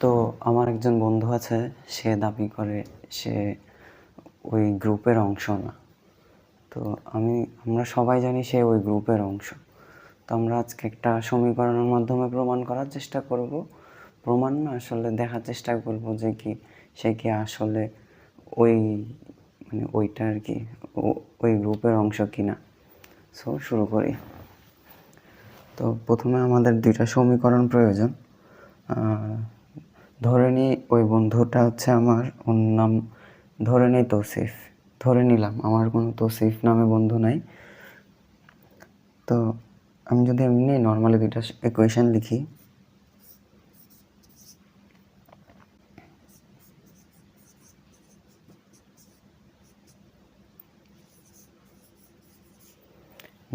তো আমার একজন বন্ধু আছে, সে দাবি করে সে ওই গ্রুপের অংশ না। তো আমরা সবাই জানি সে ওই গ্রুপের অংশ। তো আমরা আজকে একটা সমীকরণের মাধ্যমে প্রমাণ করার চেষ্টা করব। প্রমাণ না, আসলে দেখার চেষ্টা করব যে সে কি আসলে ওই ওইটা আর কি ওই গ্রুপের অংশ কিনা। সো শুরু করি। তো প্রথমে আমাদের দুইটা সমীকরণ প্রয়োজন। ধরে নিই ওই বন্ধুটা হচ্ছে আমার, ওর নাম ধরে নিই তৌসিফ। ধরে নিলাম আমার কোনো তৌসিফ নামে বন্ধু নাই। তো আমি যদি এমনি নর্মালি দুইটা ইকুয়েশন লিখি,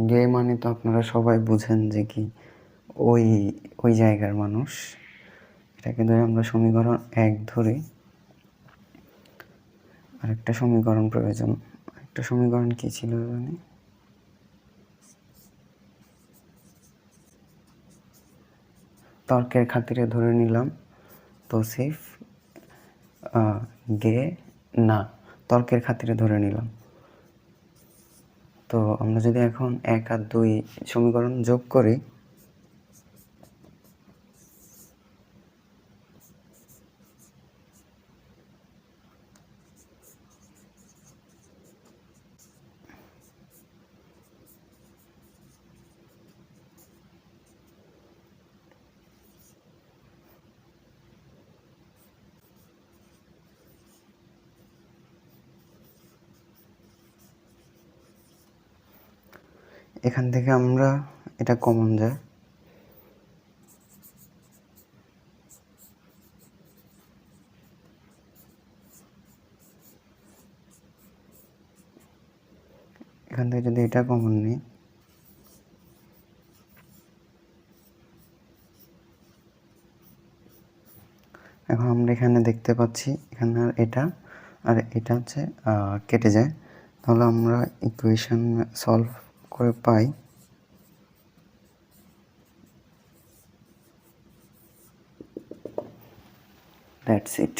গে মানে তো আপনারা সবাই বুঝেন যে কি ওই ওই জায়গার মানুষ। এটাকে ধরে আমরা সমীকরণ 1 ধরি। আরেকটা সমীকরণ প্রয়োজন। একটা সমীকরণ কি ছিল জানি, তর্কের খাতিরে ধরে নিলাম তৌসিফ গে না, তর্কের খাতিরে ধরে নিলাম। তো আমরা যদি এখন 1 আর 2 সমীকরণ যোগ করি, এখান থেকে আমরা এটা কমন যায়। এখান থেকে যদি এটা কমন নিই, এখন আমরা এখানে দেখতে পাচ্ছি এখানে আর এটা হচ্ছে কেটে যায়। তাহলে আমরা ইকুয়েশন সলভ করে পাই দ্যাটস ইট।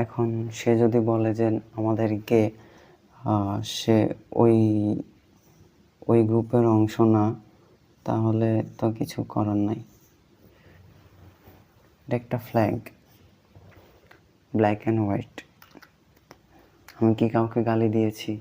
এখন সে যদি বলে যে আমাদেরকে সে ওই গ্রুপের অংশ না, তাহলে তো কিছু করার নাই। এটা একটা ফ্ল্যাগ, ব্ল্যাক অ্যান্ড হোয়াইট। আমি কি কাউকে গালি দিয়েছি?